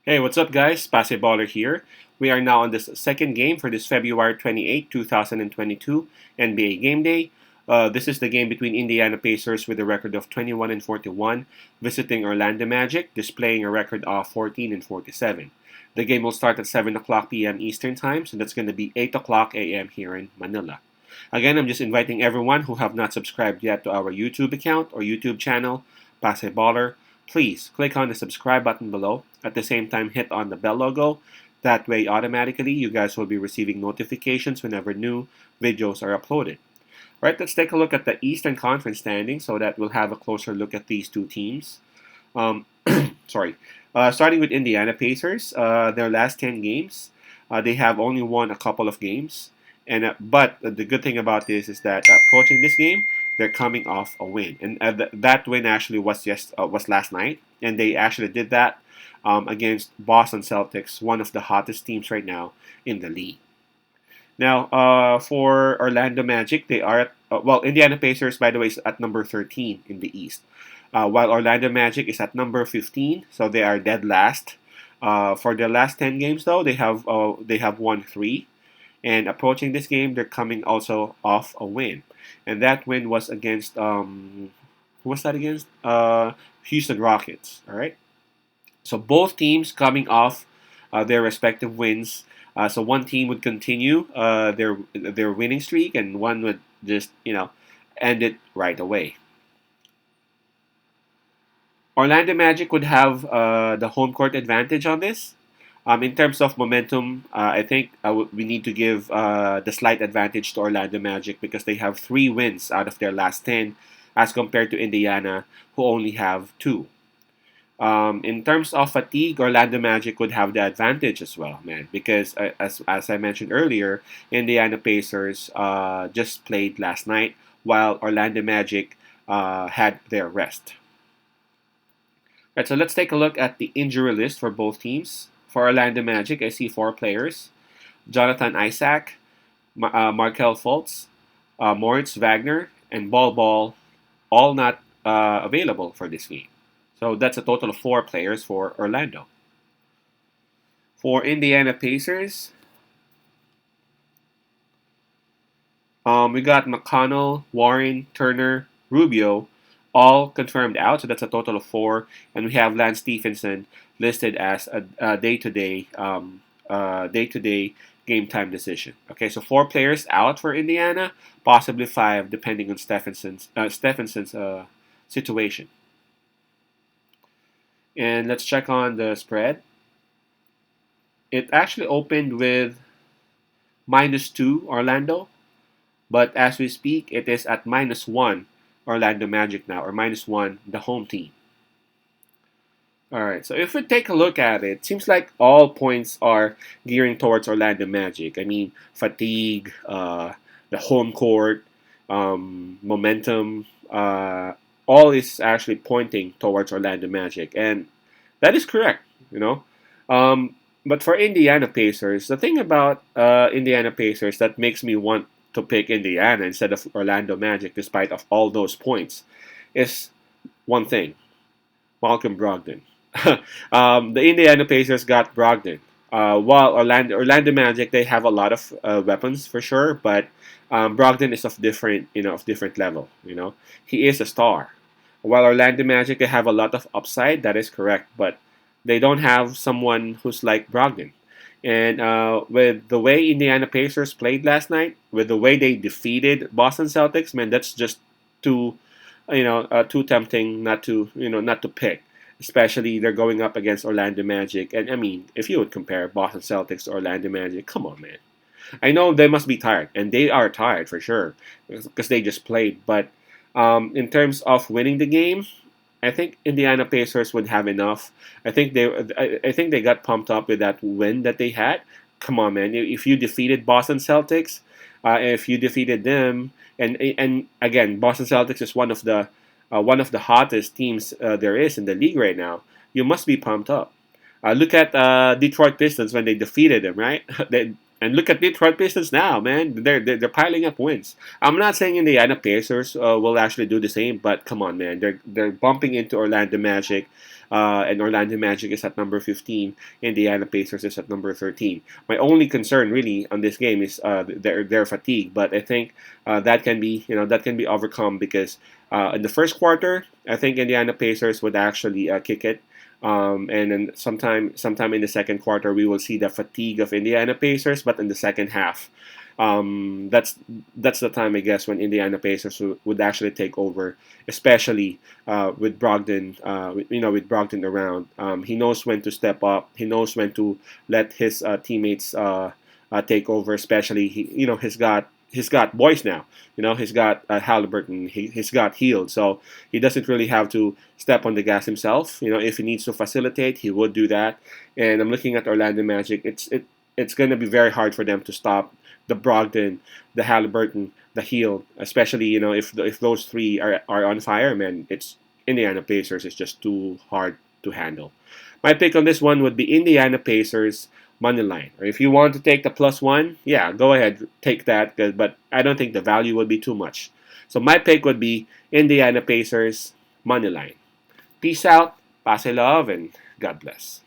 Hey, what's up, guys? Baller here. We are now on this second game for this February 28, 2022 NBA Game Day. This is the game between Indiana Pacers with a record of 21 and 41, visiting Orlando Magic, displaying a record of 14 and 47. The game will start at 7 o'clock p.m. Eastern Time, so that's going to be 8 o'clock a.m. here in Manila. Again, I'm just inviting everyone who have not subscribed yet to our YouTube account or YouTube channel, Baller. Please click on the subscribe button below. At the same time, hit on the bell logo. That way, automatically, you guys will be receiving notifications whenever new videos are uploaded. All right, let's take a look at the Eastern Conference standings so that we'll have a closer look at these two teams. Um, sorry. Starting with Indiana Pacers, their last 10 games, they have only won a couple of games. But the good thing about this is that approaching this game, they're coming off a win, and that win actually was last night, and they actually did that against Boston Celtics, one of the hottest teams right now in the league. Now, for Orlando Magic, they are Indiana Pacers, by the way, is at number 13 in the East, while Orlando Magic is at number 15, so they are dead last. For their last 10 games, though, they have won three, and approaching this game, they're coming also off a win, and that win was against who was that against? Houston Rockets. All right. So both teams coming off their respective wins. So one team would continue their winning streak, and one would just end it right away. Orlando Magic would have the home court advantage on this. In terms of momentum, I think we need to give the slight advantage to Orlando Magic because they have three wins out of their last 10, as compared to Indiana, who only have two. In terms of fatigue, Orlando Magic would have the advantage as well, man, because as I mentioned earlier, Indiana Pacers just played last night, while Orlando Magic had their rest. Right, so let's take a look at the injury list for both teams. For Orlando Magic, I see four players: Jonathan Isaac, Markel Fultz, Moritz Wagner, and Ball, all not available for this game. So that's a total of four players for Orlando. For Indiana Pacers, we got McConnell, Warren, Turner, Rubio, all confirmed out. So that's a total of four, and we have Lance Stephenson listed as a day-to-day game time decision. Okay, so four players out for Indiana, possibly five depending on Stephenson's situation. And let's check on the spread. It actually opened with -2 Orlando, but as we speak, it is at -1 Orlando Magic now, or -1 the home team. All right, so if we take a look at it, seems like all points are gearing towards Orlando Magic. I mean, fatigue, the home court, momentum, all is actually pointing towards Orlando Magic, and that is correct. You know, but for Indiana Pacers, the thing about Indiana Pacers that makes me want to pick Indiana instead of Orlando Magic, despite of all those points, is one thing: Malcolm Brogdon. The Indiana Pacers got Brogdon. While Orlando Magic, they have a lot of weapons for sure, but Brogdon is of different level. He is a star. While Orlando Magic, they have a lot of upside. That is correct, but they don't have someone who's like Brogdon. And with the way Indiana Pacers played last night, with the way they defeated Boston Celtics, man, that's just too, too tempting not to pick. Especially they're going up against Orlando Magic, and I mean, if you would compare Boston Celtics to Orlando Magic, come on, man. I know they must be tired, and they are tired for sure because they just played. But in terms of winning the game, I think Indiana Pacers would have enough. I think they got pumped up with that win that they had. Come on, man! If you defeated Boston Celtics, if you defeated them, and again, Boston Celtics is one of the hottest teams there is in the league right now. You must be pumped up. Look at Detroit Pistons when they defeated them, right? And look at Detroit Pistons now, man. They're piling up wins. I'm not saying Indiana Pacers will actually do the same, but come on, man. They're bumping into Orlando Magic. and Orlando Magic is at number 15. Indiana Pacers is at number 13. My only concern really on this game is their fatigue, but I think that can be overcome because in the first quarter, I think Indiana Pacers would actually kick it. And then sometime in the second quarter, we will see the fatigue of Indiana Pacers. But in the second half, that's the time I guess when Indiana Pacers would actually take over, especially with Brogdon. With Brogdon around, he knows when to step up. He knows when to let his teammates take over. Especially he's got boys now. He's got Halliburton. He's got Hield. So he doesn't really have to step on the gas himself. If he needs to facilitate, he would do that. And I'm looking at Orlando Magic. It's going to be very hard for them to stop the Brogdon, the Halliburton, the Hield, especially if those three are on fire. Man, it's Indiana Pacers is just too hard to handle. My pick on this one would be Indiana Pacers money line. Or if you want to take the +1, yeah, go ahead, take that. But I don't think the value would be too much. So my pick would be Indiana Pacers money line. Peace out, pass love, and God bless.